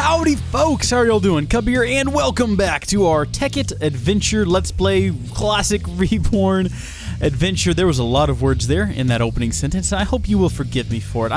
Howdy folks, how are y'all doing? Cub here, and welcome back to our Tekkit adventure Let's Play classic Reborn adventure. There was a lot of words there in that opening sentence, and I hope you will forgive me for it.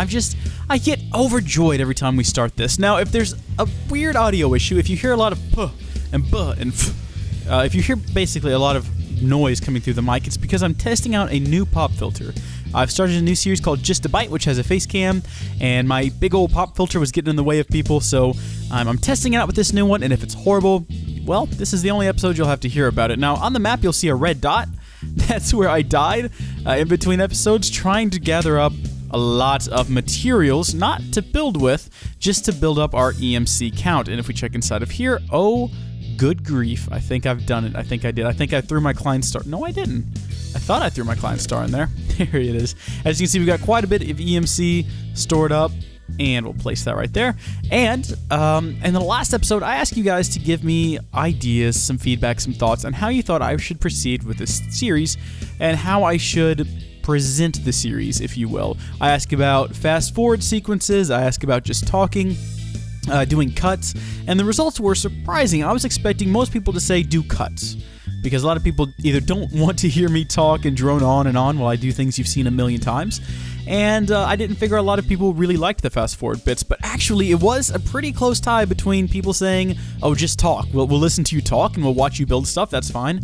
I get overjoyed every time we start this. Now, if there's a weird audio issue, if you hear a lot of puh and buh and if you hear basically a lot of noise coming through the mic, it's because I'm testing out a new pop filter. I've started a new series called Just a Bite, which has a face cam, and my big old pop filter was getting in the way of people, so I'm testing it out with this new one, and if it's horrible, well, this is the only episode you'll have to hear about it. Now, on the map, you'll see a red dot. That's where I died in between episodes, trying to gather up a lot of materials, not to build with, just to build up our EMC count. And if we check inside of here, oh, good grief, I think I've done it. I think I did. I think I threw my client star. No, I didn't. I thought I threw my client star in there. There it is. As you can see, we've got quite a bit of EMC stored up, and we'll place that right there. And in the last episode, I asked you guys to give me ideas, some feedback, some thoughts on how you thought I should proceed with this series and how I should present the series, if you will. I asked about fast-forward sequences. I asked about just talking, doing cuts, and the results were surprising. I was expecting most people to say do cuts, because a lot of people either don't want to hear me talk and drone on and on while I do things you've seen a million times, and I didn't figure a lot of people really liked the fast-forward bits, but actually it was a pretty close tie between people saying, oh, just talk, we'll listen to you talk and we'll watch you build stuff, that's fine,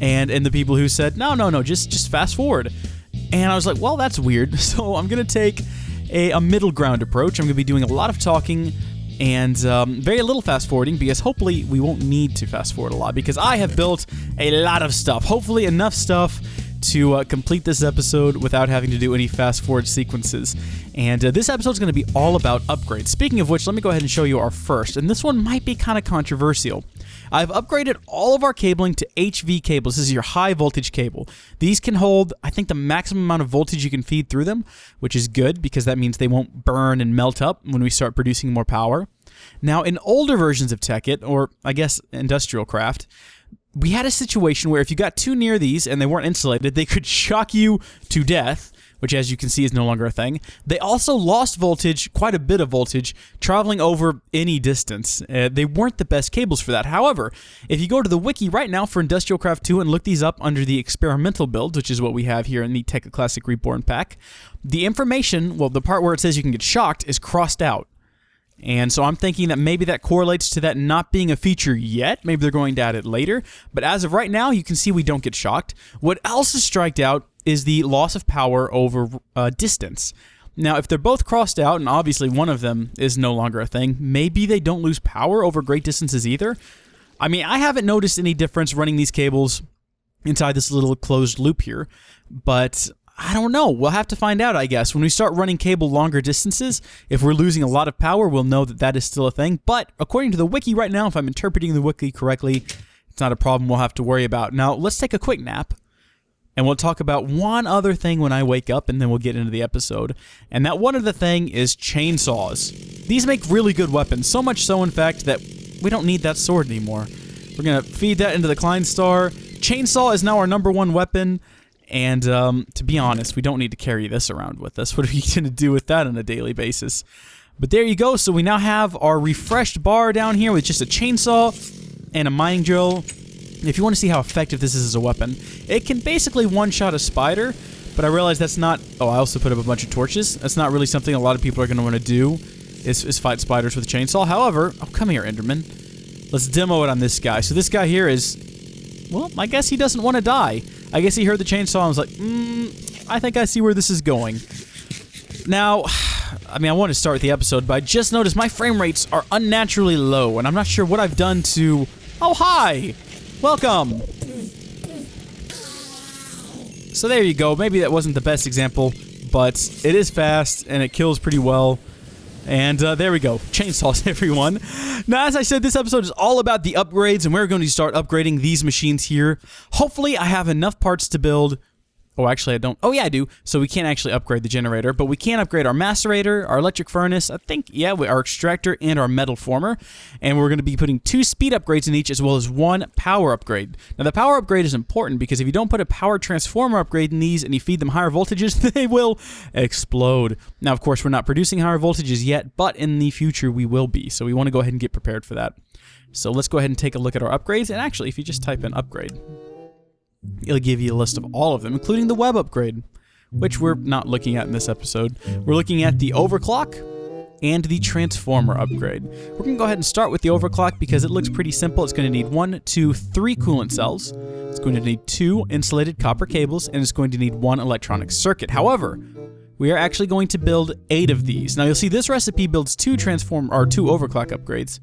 and the people who said, no, just fast-forward. And I was like, well, that's weird, so I'm going to take a middle ground approach. I'm going to be doing a lot of talking and very little fast-forwarding, because hopefully we won't need to fast-forward a lot, because I have built a lot of stuff. Hopefully enough stuff to complete this episode without having to do any fast-forward sequences. And this episode is going to be all about upgrades. Speaking of which, let me go ahead and show you our first, and this one might be kind of controversial. I've upgraded all of our cabling to HV cables. This is your high voltage cable. These can hold, I think, the maximum amount of voltage you can feed through them, which is good because that means they won't burn and melt up when we start producing more power. Now, in older versions of Tekkit, or I guess Industrial Craft, we had a situation where if you got too near these and they weren't insulated, they could shock you to death, which, as you can see, is no longer a thing. They also lost voltage, quite a bit of voltage, traveling over any distance. They weren't the best cables for that. However, if you go to the wiki right now for Industrial Craft 2 and look these up under the experimental builds, which is what we have here in the Tekkit Classic Reborn pack, the information, well, the part where it says you can get shocked is crossed out. And so I'm thinking that maybe that correlates to that not being a feature yet. Maybe they're going to add it later. But as of right now, you can see we don't get shocked. What else is striked out is the loss of power over distance. Now, if they're both crossed out, and obviously one of them is no longer a thing, maybe they don't lose power over great distances either. I mean, I haven't noticed any difference running these cables inside this little closed loop here, but I don't know. We'll have to find out, I guess. When we start running cable longer distances, if we're losing a lot of power, we'll know that that is still a thing. But according to the wiki right now, if I'm interpreting the wiki correctly, it's not a problem we'll have to worry about. Now, let's take a quick nap, and we'll talk about one other thing when I wake up, and then we'll get into the episode. And that one other thing is chainsaws. These make really good weapons, so much so, in fact, that we don't need that sword anymore. We're going to feed that into the Klein Star. Chainsaw is now our #1 weapon. And to be honest, we don't need to carry this around with us. What are we going to do with that on a daily basis? But there you go. So we now have our refreshed bar down here with just a chainsaw and a mining drill. If you want to see how effective this is as a weapon, it can basically one-shot a spider, but I realize that's not... Oh, I also put up a bunch of torches. That's not really something a lot of people are going to want to do, is fight spiders with a chainsaw. However... Oh, come here, Enderman. Let's demo it on this guy. So this guy here is... Well, I guess he doesn't want to die. I guess he heard the chainsaw and was like, I think I see where this is going. Now, I mean, I want to start with the episode, but I just noticed my frame rates are unnaturally low, and I'm not sure what I've done to... Oh, hi! Welcome! So there you go. Maybe that wasn't the best example, but it is fast, and it kills pretty well. And there we go. Chainsaws, everyone. Now, as I said, this episode is all about the upgrades, and we're going to start upgrading these machines here. Hopefully, I have enough parts to build Oh, actually, I don't. Oh, yeah, I do. So we can't actually upgrade the generator, but we can upgrade our macerator, our electric furnace, I think, yeah, our extractor, and our metal former. And we're going to be putting 2 speed upgrades in each, as well as 1 power upgrade. Now, the power upgrade is important because if you don't put a power transformer upgrade in these and you feed them higher voltages, they will explode. Now, of course, we're not producing higher voltages yet, but in the future we will be. So we want to go ahead and get prepared for that. So let's go ahead and take a look at our upgrades. And actually, if you just type in upgrade, it'll give you a list of all of them, including the web upgrade, which we're not looking at in this episode. We're looking at the overclock and the transformer upgrade. We're going to go ahead and start with the overclock because it looks pretty simple. It's going to need 1, 2, 3 coolant cells. It's going to need 2 insulated copper cables, and it's going to need 1 electronic circuit. However, we are actually going to build 8 of these. Now you'll see this recipe builds 2 overclock upgrades.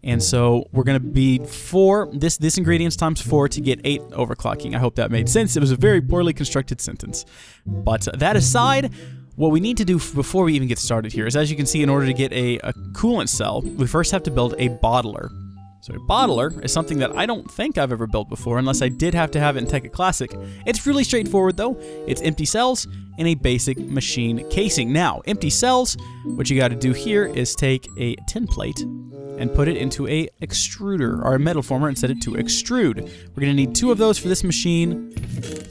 And so we're going to be this ingredients times 4 to get 8 overclocking. I hope that made sense. It was a very poorly constructed sentence. But that aside, what we need to do before we even get started here is, as you can see, in order to get a coolant cell, we first have to build a bottler. So a bottler is something that I don't think I've ever built before, unless I did have to have it in Tekkit Classic. It's really straightforward though. It's empty cells and a basic machine casing. Now, empty cells, what you got to do here is take a tin plate and put it into a extruder, or a metal former, and set it to extrude. We're going to need 2 of those for this machine.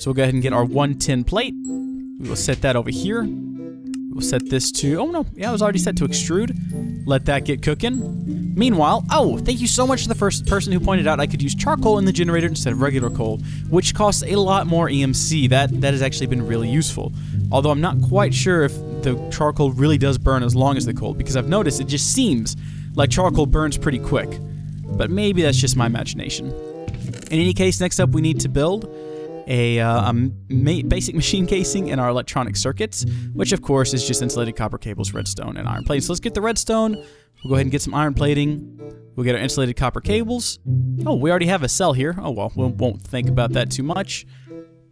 So we'll go ahead and get our 1 tin plate. We will set that over here. We'll set this to, oh no, yeah, it was already set to extrude. Let that get cooking. Meanwhile, oh, thank you so much to the first person who pointed out I could use charcoal in the generator instead of regular coal, which costs a lot more EMC. That has actually been really useful. Although I'm not quite sure if the charcoal really does burn as long as the coal, because I've noticed it just seems like charcoal burns pretty quick. But maybe that's just my imagination. In any case, next up we need to build a basic machine casing and our electronic circuits, which of course is just insulated copper cables, redstone, and iron plating. So let's get the redstone. We'll go ahead and get some iron plating. We'll get our insulated copper cables. Oh, we already have a cell here. Oh well, we won't think about that too much.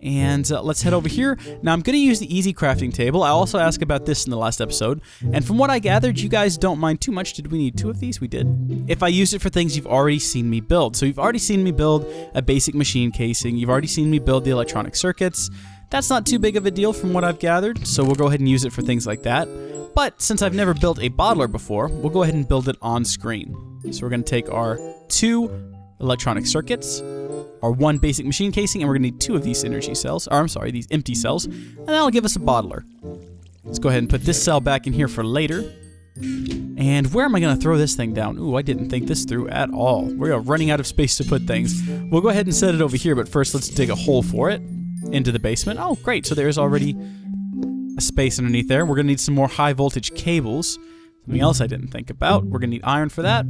And let's head over here. Now, I'm going to use the easy crafting table. I also asked about this in the last episode. And from what I gathered, you guys don't mind too much. Did we need 2 of these? We did. If I use it for things you've already seen me build. So you've already seen me build a basic machine casing. You've already seen me build the electronic circuits. That's not too big of a deal from what I've gathered. So we'll go ahead and use it for things like that. But since I've never built a bottler before, we'll go ahead and build it on screen. So we're going to take our 2 electronic circuits, our 1 basic machine casing, and we're going to need 2 of these energy cells, or I'm sorry, these empty cells, and that'll give us a bottler. Let's go ahead and put this cell back in here for later. And where am I going to throw this thing down? Ooh, I didn't think this through at all. We're running out of space to put things. We'll go ahead and set it over here, but first let's dig a hole for it into the basement. Oh, great. So there's already a space underneath there. We're going to need some more high voltage cables. Something else I didn't think about. We're going to need iron for that.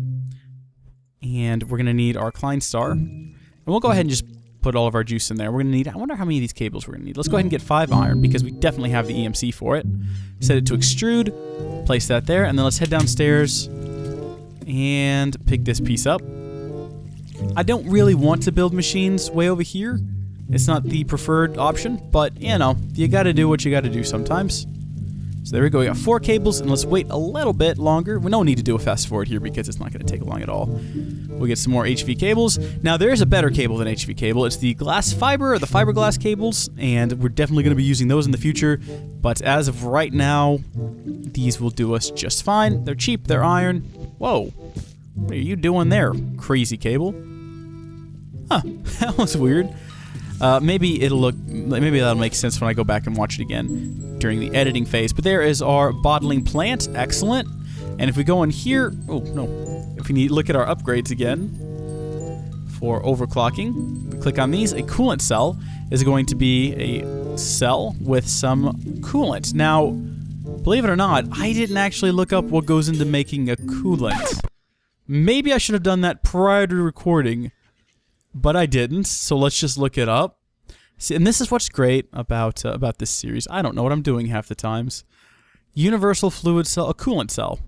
And we're going to need our Klein star. And we'll go ahead and just put all of our juice in there. We're going to need, I wonder how many of these cables we're going to need. Let's go ahead and get 5 iron because we definitely have the EMC for it. Set it to extrude, place that there, and then let's head downstairs and pick this piece up. I don't really want to build machines way over here. It's not the preferred option, but you know, you got to do what you got to do sometimes. So there we go, we got 4 cables, and let's wait a little bit longer. We don't need to do a fast forward here because it's not going to take long at all. We'll get some more HV cables. Now there's a better cable than HV cable. It's the glass fiber, or the fiberglass cables, and we're definitely going to be using those in the future. But as of right now, these will do us just fine. They're cheap, they're iron. Whoa, what are you doing there, crazy cable? Huh, that was weird. Maybe that'll make sense when I go back and watch it again during the editing phase. But there is our bottling plant, excellent. And if we go in here, oh no, if we look at our upgrades again for overclocking, we click on these. A coolant cell is going to be a cell with some coolant. Now, believe it or not, I didn't actually look up what goes into making a coolant. Maybe I should have done that prior to recording. But I didn't, so let's just look it up. See, and this is what's great about this series. I don't know what I'm doing half the times. Universal fluid cell, a coolant cell.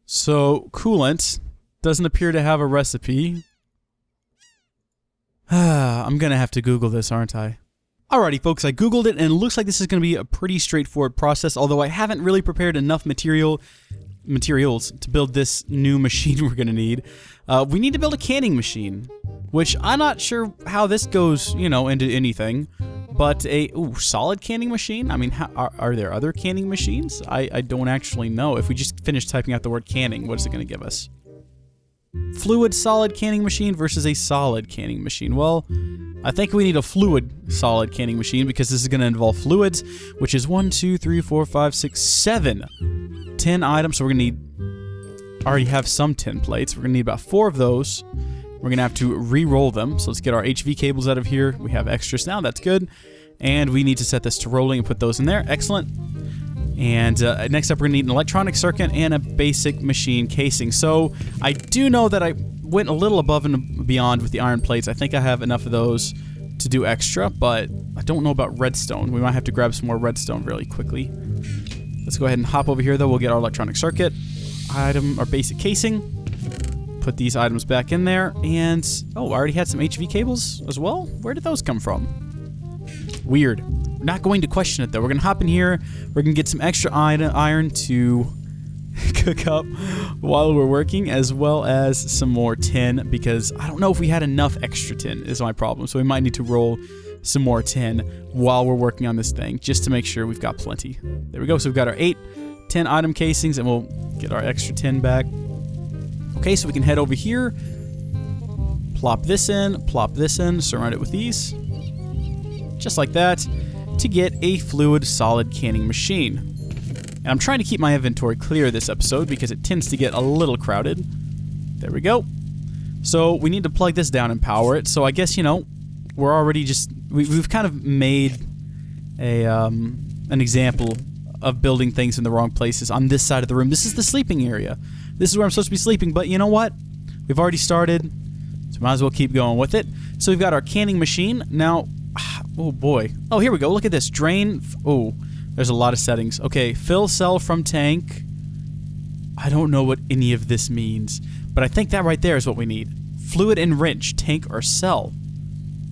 So coolant doesn't appear to have a recipe. I'm gonna have to Google this, aren't I? Alrighty, folks, I Googled it, and it looks like this is gonna be a pretty straightforward process. Although I haven't really prepared enough material materials to build this new machine we're going to need. We need to build a canning machine, which I'm not sure how this goes, you know, into anything. But a solid canning machine? I mean, are there other canning machines? I don't actually know. If we just finish typing out the word canning, what is it going to give us? Fluid solid canning machine versus a solid canning machine. Well, I think we need a fluid solid canning machine because this is going to involve fluids, which is 1, 2, 3, 4, 5, 6, 7. 10 items, so we're going to need... already have some tin plates. We're going to need about 4 of those. We're going to have to re-roll them. So let's get our HV cables out of here. We have extras now. That's good. And we need to set this to rolling and put those in there. Excellent. And next up, we're going to need an electronic circuit and a basic machine casing. So I do know that I went a little above and beyond with the iron plates. I think I have enough of those to do extra, but I don't know about redstone. We might have to grab some more redstone really quickly. Let's go ahead and hop over here, though. We'll get our electronic circuit, item, our basic casing. Put these items back in there, and... oh, I already had some HV cables as well? Where did those come from? Weird. We're not going to question it, though. We're going to hop in here. We're going to get some extra iron to cook up while we're working, as well as some more tin, because I don't know if we had enough extra tin is my problem, so we might need to roll some more tin while we're working on this thing, just to make sure we've got plenty. There we go. So we've got our 8 10 item casings, and we'll get our extra tin back. Okay, so we can head over here, plop this in, surround it with these, just like that, to get a fluid solid canning machine. And I'm trying to keep my inventory clear this episode because it tends to get a little crowded. There we go. So we need to plug this down and power it. So I guess, you know, we're already just... we've kind of made a an example of building things in the wrong places on this side of the room. This is the sleeping area. This is where I'm supposed to be sleeping, but you know what? We've already started, so might as well keep going with it. So we've got our canning machine. Now, oh boy. Oh, here we go. Look at this. Drain. Oh, there's a lot of settings. Okay, fill cell from tank. I don't know what any of this means, but I think that right there is what we need. Fluid enrich, tank or cell.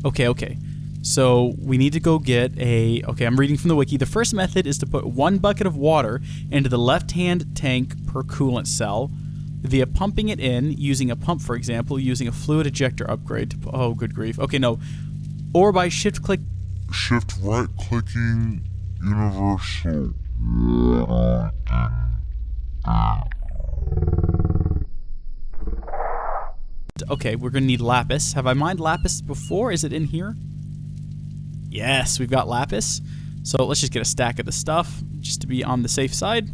Okay. So we need to go get a... okay, I'm reading from the wiki. The first method is to put 1 bucket of water into the left-hand tank per coolant cell via pumping it in, using a pump, for example, using a fluid ejector upgrade to... oh, good grief. Okay, no. Or by right-clicking universal. Okay, we're going to need lapis. Have I mined lapis before? Is it in here? Yes, we've got lapis. So let's just get a stack of the stuff, just to be on the safe side.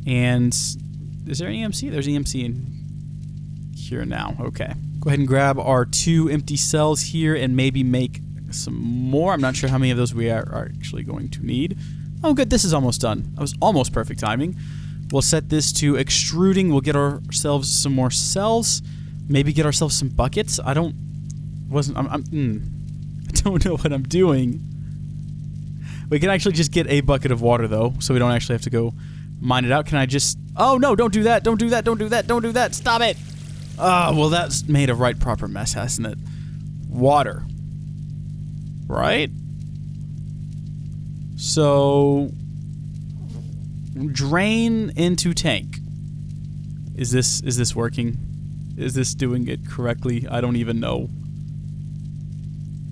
And is there EMC? There's EMC in here now. Okay. Go ahead and grab our 2 empty cells here and maybe make some more. I'm not sure how many of those we are actually going to need. Oh, good. This is almost done. That was almost perfect timing. We'll set this to extruding. We'll get ourselves some more cells. Maybe get ourselves some buckets. I don't know what I'm doing. We can actually just get a bucket of water, though, so we don't actually have to go mine it out. Can I just... oh, no, don't do that. Don't do that. Don't do that. Don't do that. Stop it. Oh, well, that's made a right proper mess, hasn't it? Water. Right? So... drain into tank. Is this working? Is this doing it correctly? I don't even know.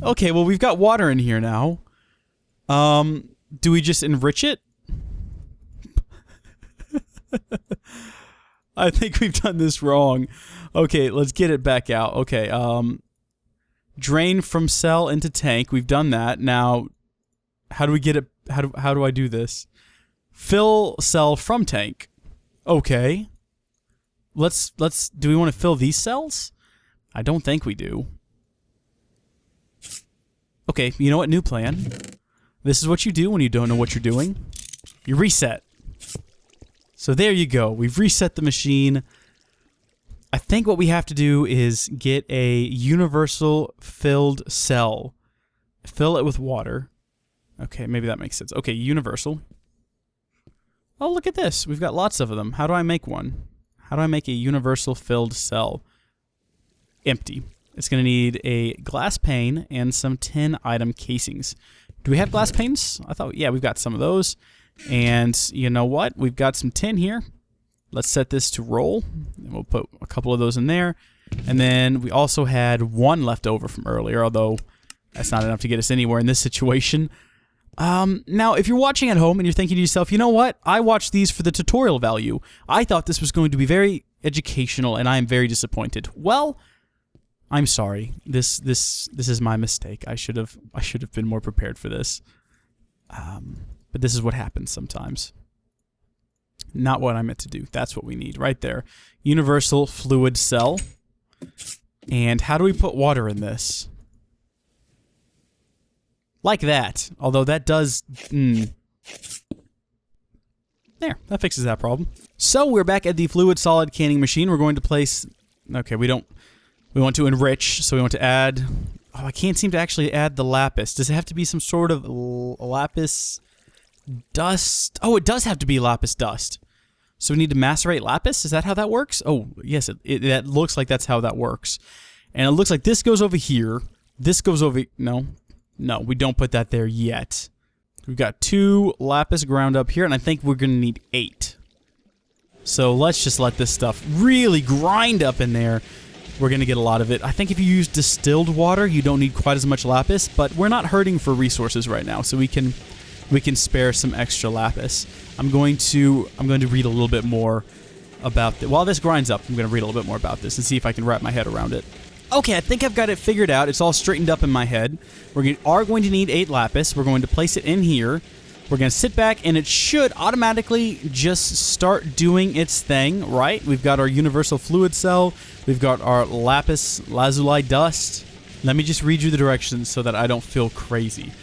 Okay, well, we've got water in here now. Do we just enrich it? I think we've done this wrong. Okay, let's get it back out. Okay, drain from cell into tank. We've done that. Now, how do we get it? How do I do this? Fill cell from tank. Okay. Do we want to fill these cells? I don't think we do. Okay, you know what? New plan. This is what you do when you don't know what you're doing. You reset. So there you go. We've reset the machine. I think what we have to do is get a universal filled cell. Fill it with water. Okay, maybe that makes sense. Okay, universal. Oh, look at this. We've got lots of them. How do I make one? How do I make a universal filled cell? Empty. It's going to need a glass pane and some 10 item casings. Do we have glass panes? I thought, yeah, we've got some of those. And you know what? We've got some tin here. Let's set this to roll. And we'll put a couple of those in there. And then we also had one left over from earlier, although that's not enough to get us anywhere in this situation. Now, if you're watching at home and you're thinking to yourself, you know what? I watched these for the tutorial value. I thought this was going to be very educational, and I am very disappointed. Well, I'm sorry. This is my mistake. I should have been more prepared for this. But this is what happens sometimes. Not what I meant to do. That's what we need right there. Universal fluid cell. And how do we put water in this? Like that. Although that does... There, that fixes that problem. So we're back at the fluid solid canning machine. We're going to place... Okay, we want to enrich, so we want to add... Oh, I can't seem to actually add the lapis. Does it have to be some sort of lapis dust? Oh, it does have to be lapis dust. So we need to macerate lapis? Is that how that works? Oh, yes, that looks like that's how that works. And it looks like this goes over here. This goes over... No, we don't put that there yet. We've got 2 lapis ground up here, and I think we're going to need 8. So let's just let this stuff really grind up in there. We're going to get a lot of it. I think if you use distilled water, you don't need quite as much lapis, but we're not hurting for resources right now, so we can spare some extra lapis. I'm going to read a little bit more about this. While this grinds up, I'm going to read a little bit more about this and see if I can wrap my head around it. Okay, I think I've got it figured out. It's all straightened up in my head. We are going to need 8 lapis. We're going to place it in here. We're going to sit back, and it should automatically just start doing its thing, right? We've got our universal fluid cell. We've got our lapis lazuli dust. Let me just read you the directions so that I don't feel crazy.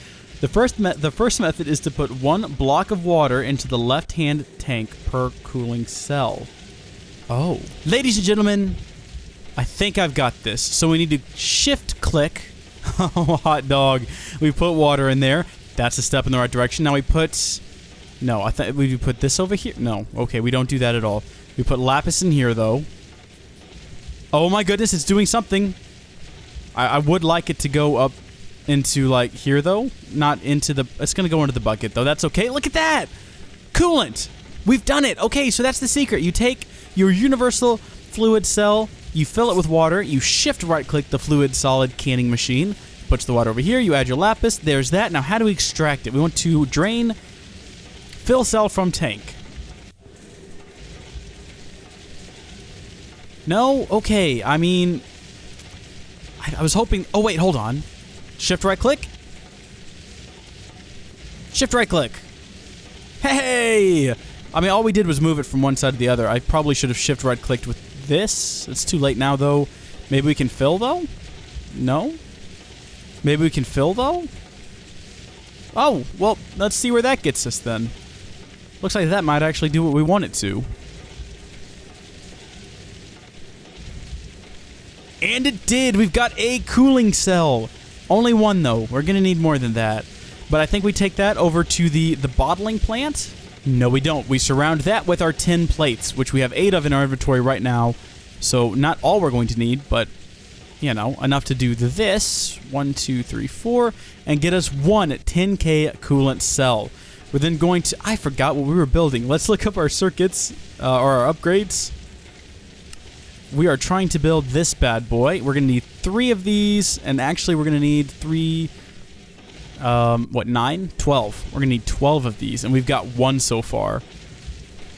The first method is to put 1 block of water into the left-hand tank per cooling cell. Oh. Ladies and gentlemen, I think I've got this. So we need to shift-click. Oh, hot dog. We put water in there. That's a step in the right direction. Now we put... No, I thought we put this over here. No. Okay, we don't do that at all. We put lapis in here, though. Oh my goodness, it's doing something. I would like it to go up into, like, here, though. Not into the... It's going to go into the bucket, though. That's okay. Look at that! Coolant! We've done it! Okay, so that's the secret. You take your universal fluid cell... You fill it with water, you shift right-click the fluid solid canning machine, puts the water over here, you add your lapis, there's that. Now how do we extract it? We want to drain fill cell from tank. No? Okay, I mean... I was hoping... Oh wait, hold on. Shift right-click? Shift right-click. Hey! I mean, all we did was move it from one side to the other. I probably should have shift right-clicked with this. It's too late now, though. Maybe we can fill, though? No? Maybe we can fill, though? Oh, well, let's see where that gets us, then. Looks like that might actually do what we want it to. And it did! We've got a cooling cell! Only 1, though. We're gonna need more than that. But I think we take that over to the bottling plant. No, we don't. We surround that with our 10 plates, which we have 8 of in our inventory right now. So not all we're going to need, but, you know, enough to do this. 1, 2, 3, 4. And get us 1 10K coolant cell. We're then going to... I forgot what we were building. Let's look up our circuits, or our upgrades. We are trying to build this bad boy. We're going to need 3 of these, and actually we're going to need 3... 9? 12. We're gonna need 12 of these, and we've got 1 so far.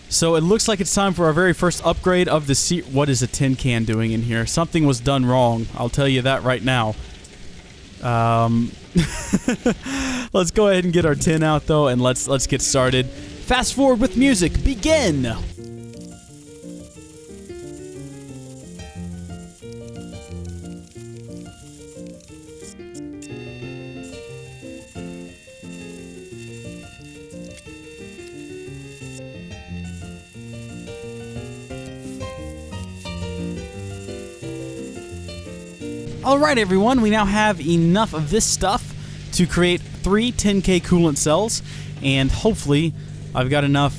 So it looks like it's time for our very first upgrade of the What is a tin can doing in here? Something was done wrong. I'll tell you that right now. Let's go ahead and get our tin out, though, and let's get started. Fast forward with music. Begin! Alright everyone, we now have enough of this stuff to create 3 10K coolant cells, and hopefully I've got enough.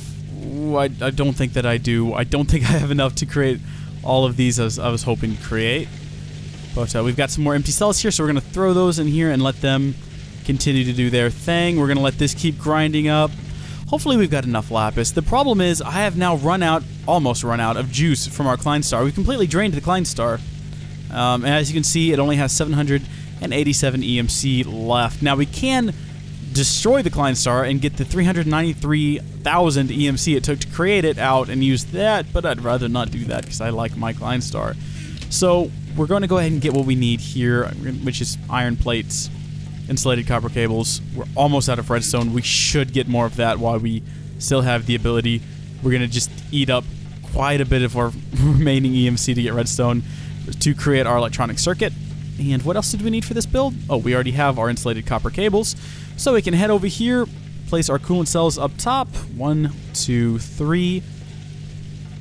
I don't think that I do. I don't think I have enough to create all of these as I was hoping to create. But we've got some more empty cells here, so we're going to throw those in here and let them continue to do their thing. We're going to let this keep grinding up. Hopefully we've got enough lapis. The problem is I have now almost run out of juice from our Klein Star. We completely drained the Klein Star. And as you can see, it only has 787 EMC left. Now we can destroy the Klein Star and get the 393,000 EMC it took to create it out and use that, but I'd rather not do that because I like my Klein Star. So we're going to go ahead and get what we need here, which is iron plates, insulated copper cables. We're almost out of redstone. We should get more of that while we still have the ability. We're going to just eat up quite a bit of our remaining EMC to get redstone to create our electronic circuit. And what else did we need for this build? Oh, we already have our insulated copper cables. So we can head over here, place our coolant cells up top. 1, 2, 3.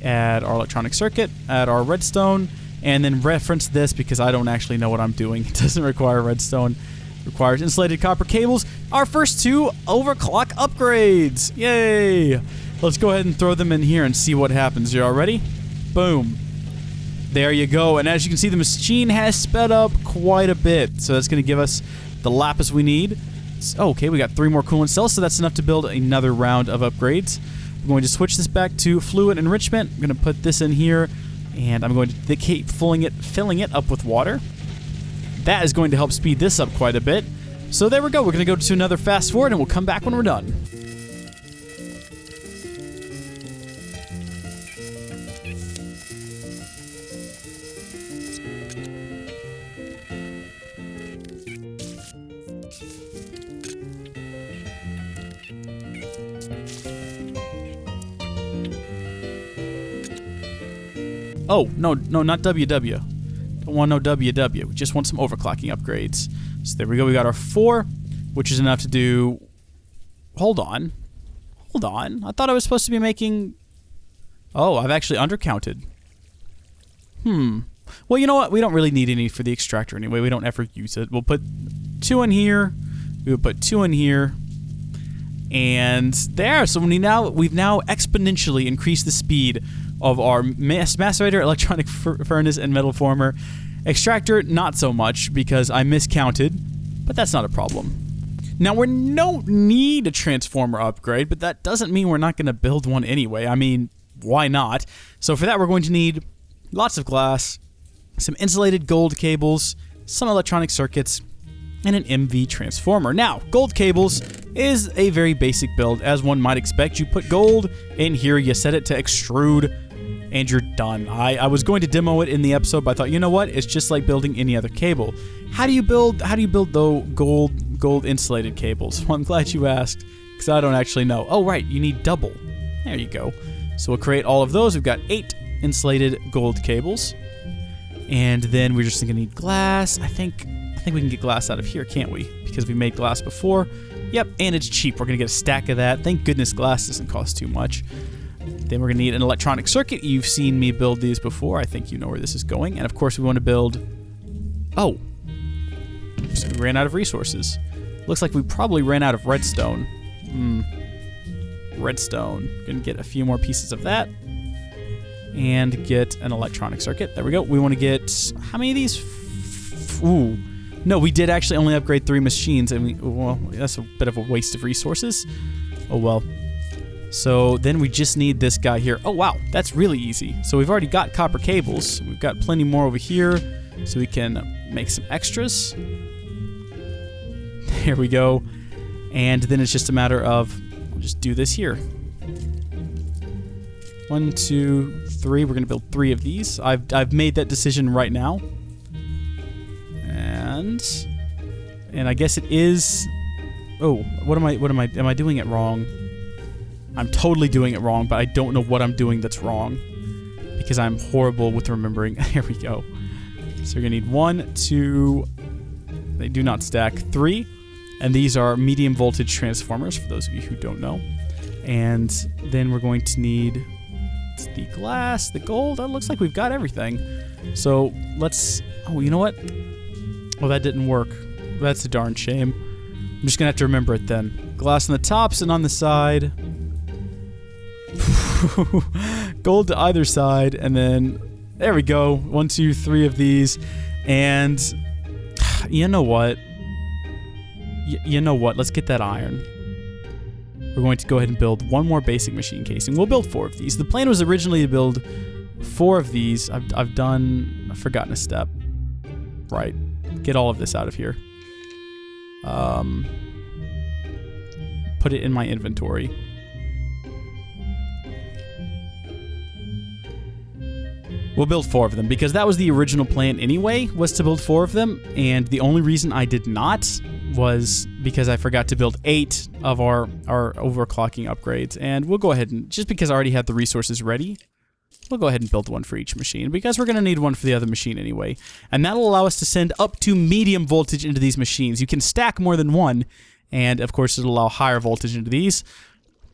Add our electronic circuit, add our redstone, and then reference this because I don't actually know what I'm doing. It doesn't require redstone. It requires insulated copper cables. Our first 2 overclock upgrades. Yay! Let's go ahead and throw them in here and see what happens. You all ready? Boom. There you go. And as you can see, the machine has sped up quite a bit. So that's going to give us the lapis we need. Oh, okay, we got 3 more coolant cells, so that's enough to build another round of upgrades. I'm going to switch this back to fluid enrichment. I'm going to put this in here, and I'm going to keep filling it up with water. That is going to help speed this up quite a bit. So there we go. We're going to go to another fast forward, and we'll come back when we're done. Oh, no, not WW. Don't want no WW. We just want some overclocking upgrades. So there we go. We got our 4, which is enough to do... Hold on. I thought I was supposed to be making... Oh, I've actually undercounted. Well, you know what? We don't really need any for the extractor anyway. We don't ever use it. We'll put 2 in here. We'll put 2 in here. And there. So we've now exponentially increased the speed of our macerator, electronic furnace, and metal former. Extractor, not so much, because I miscounted, but that's not a problem. Now, we don't need a transformer upgrade, but that doesn't mean we're not going to build one anyway. I mean, why not? So for that, we're going to need lots of glass, some insulated gold cables, some electronic circuits, and an MV transformer. Now, gold cables is a very basic build, as one might expect. You put gold in here, you set it to extrude, and you're done. I was going to demo it in the episode, but I thought, you know what? It's just like building any other cable. How do you build though gold insulated cables? Well, I'm glad you asked, because I don't actually know. Oh, right, you need double. There you go. So we'll create all of those. We've got 8 insulated gold cables. And then we're just going to need glass. I think we can get glass out of here, can't we? Because we made glass before. Yep, and it's cheap. We're going to get a stack of that. Thank goodness glass doesn't cost too much. Then we're going to need an electronic circuit. You've seen me build these before. I think you know where this is going. And of course, we want to build... Oh. So we ran out of resources. Looks like we probably ran out of redstone. Redstone. Going to get a few more pieces of that. And get an electronic circuit. There we go. We want to get... How many of these? Ooh. No, we did actually only upgrade 3 machines. And well, that's a bit of a waste of resources. Oh, well. So then we just need this guy here. Oh, wow. That's really easy. So we've already got copper cables. We've got plenty more over here. So we can make some extras. There we go. And then it's just a matter of... We'll just do this here. 1, 2, 3. We're going to build 3 of these. I've made that decision right now. And I guess it is... Oh, am I doing it wrong? I'm totally doing it wrong, but I don't know what I'm doing that's wrong. Because I'm horrible with remembering. There we go. So we're going to need 1, 2... They do not stack. 3. And these are medium voltage transformers, for those of you who don't know. And then we're going to need the glass, the gold. It looks like we've got everything. So let's... Oh, you know what? Oh, that didn't work. That's a darn shame. I'm just going to have to remember it then. Glass on the tops and on the side. Gold to either side. And then... There we go. 1, 2, 3 of these. And... You know what? You know what? Let's get that iron. we're going to go ahead and build one more basic machine casing. We'll build 4 of these. The plan was originally to build 4 of these. I've forgotten a step. Right. Get all of this out of here. Put it in my inventory. We'll build 4 of them because that was the original plan anyway, was to build 4 of them. And the only reason I did not was because I forgot to build 8 of our overclocking upgrades. And we'll go ahead and, just because I already had the resources ready, we'll go ahead and build one for each machine because we're going to need one for the other machine anyway. And that'll allow us to send up to medium voltage into these machines. You can stack more than one, and of course it'll allow higher voltage into these.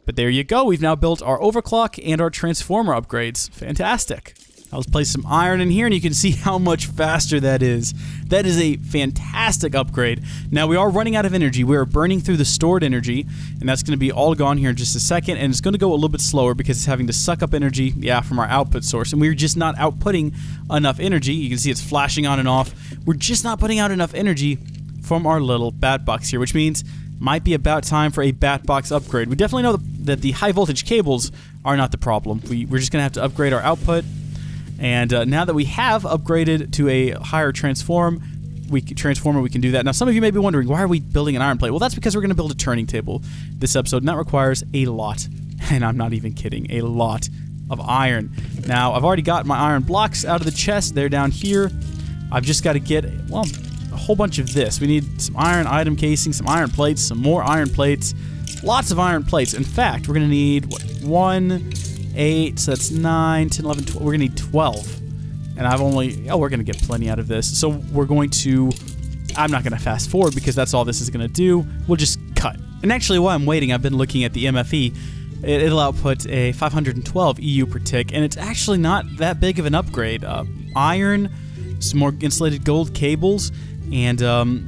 But there you go. We've now built our overclock and our transformer upgrades. Fantastic. Now let's place some iron in here, and you can see how much faster that is. That is a fantastic upgrade. Now, we are running out of energy. We are burning through the stored energy, and that's going to be all gone here in just a second, and it's going to go a little bit slower because it's having to suck up energy, from our output source, and we're just not outputting enough energy. You can see it's flashing on and off. We're just not putting out enough energy from our little bat box here, which means might be about time for a bat box upgrade. We definitely know that the high voltage cables are not the problem. We're just going to have to upgrade our output. And now that we have upgraded to a higher transformer, we can do that. Now, some of you may be wondering, why are we building an iron plate? Well, that's because we're going to build a turning table this episode, and that requires a lot, and I'm not even kidding, a lot of iron. Now, I've already got my iron blocks out of the chest. They're down here. I've just got to get, well, a whole bunch of this. We need some iron item casing, some iron plates, some more iron plates, lots of iron plates. In fact, we're going to need, 1, 8, so that's 9, 10, 11, 12. We're going to need 12. And I've only... Oh, we're going to get plenty out of this. So we're going to... I'm not going to fast forward because that's all this is going to do. We'll just cut. And actually, while I'm waiting, I've been looking at the MFE. It'll output a 512 EU per tick, and it's actually not that big of an upgrade. Iron, some more insulated gold cables, and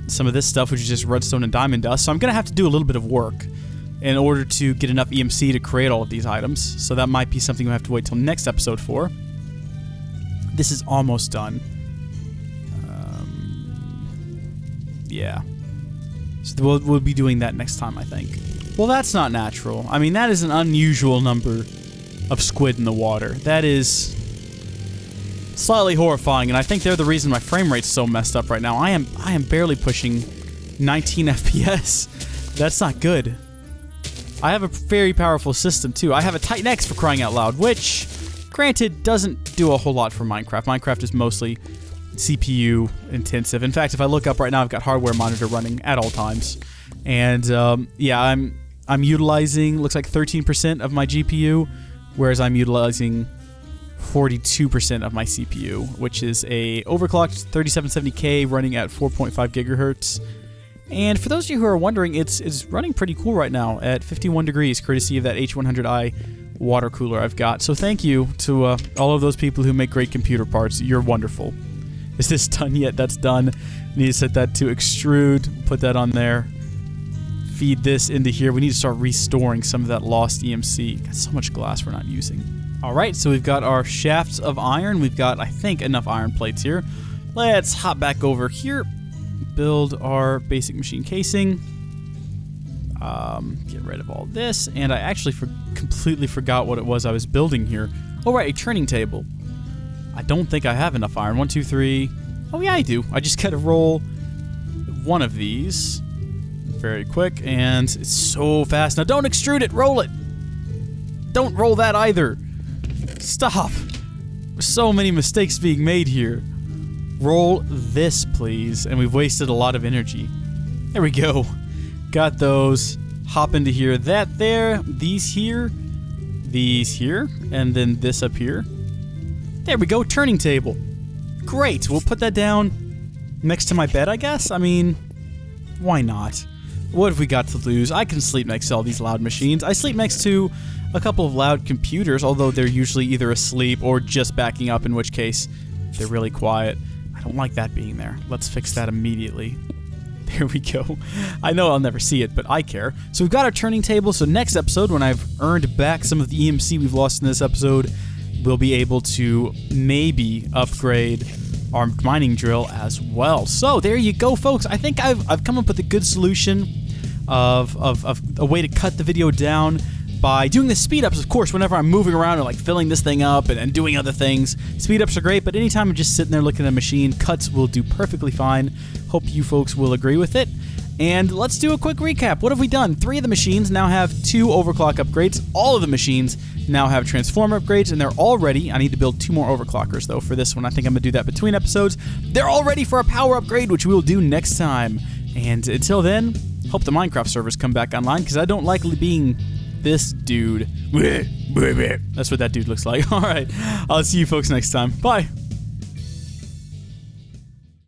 some of this stuff, which is just redstone and diamond dust. So I'm going to have to do a little bit of work in order to get enough EMC to create all of these items. So that might be something we'll have to wait till next episode for. This is almost done. Yeah. So we'll be doing that next time, I think. Well, that's not natural. I mean, that is an unusual number of squid in the water. That is slightly horrifying, and I think they're the reason my frame rate's so messed up right now. I am barely pushing 19 FPS. That's not good. I have a very powerful system, too. I have a Titan X, for crying out loud, which, granted, doesn't do a whole lot for Minecraft. Minecraft is mostly CPU intensive. In fact, if I look up right now, I've got hardware monitor running at all times. And, yeah, I'm utilizing, looks like 13% of my GPU, whereas I'm utilizing 42% of my CPU, which is a overclocked 3770K running at 4.5 gigahertz. And for those of you who are wondering, it's running pretty cool right now at 51 degrees, courtesy of that H100i water cooler I've got. So thank you to all of those people who make great computer parts. You're wonderful. Is this done yet? That's done. Need to set that to extrude. Put that on there. Feed this into here. We need to start restoring some of that lost EMC. Got so much glass we're not using. All right, so we've got our shafts of iron. We've got, I think, enough iron plates here. Let's hop back over here. Build our basic machine casing. Get rid of all this. And I actually completely forgot what it was I was building here. Oh, right, a turning table. I don't think I have enough iron. 1, 2, 3. Oh, yeah, I do. I just gotta roll one of these. Very quick, and it's so fast. Now, don't extrude it. Roll it. Don't roll that either. Stop. There's so many mistakes being made here. Roll this, please. And we've wasted a lot of energy. There we go. Got those. Hop into here. That there. These here. These here. And then this up here. There we go. Turning table. Great. We'll put that down next to my bed, I guess. I mean, why not? What have we got to lose? I can sleep next to all these loud machines. I sleep next to a couple of loud computers, although they're usually either asleep or just backing up, in which case they're really quiet. I don't like that being there. Let's fix that immediately. There we go. I know I'll never see it, but I care. So we've got our turning table, so next episode, when I've earned back some of the EMC we've lost in this episode, we'll be able to maybe upgrade our mining drill as well. So there you go, folks. I think I've come up with a good solution. of a way to cut the video down by doing the speed ups. Of course, whenever I'm moving around and like filling this thing up and doing other things, speed ups are great, but anytime I'm just sitting there looking at a machine, cuts will do perfectly fine. Hope you folks will agree with it. And let's do a quick recap. What have we done? 3 of the machines now have 2 overclock upgrades. All of the machines now have transformer upgrades, and they're all ready. I need to build 2 more overclockers, though, for this one. I think I'm going to do that between episodes. They're all ready for a power upgrade, which we will do next time. And until then, hope the Minecraft servers come back online, because I don't like being this dude. That's what that dude looks like. All right. I'll see you folks next time. Bye.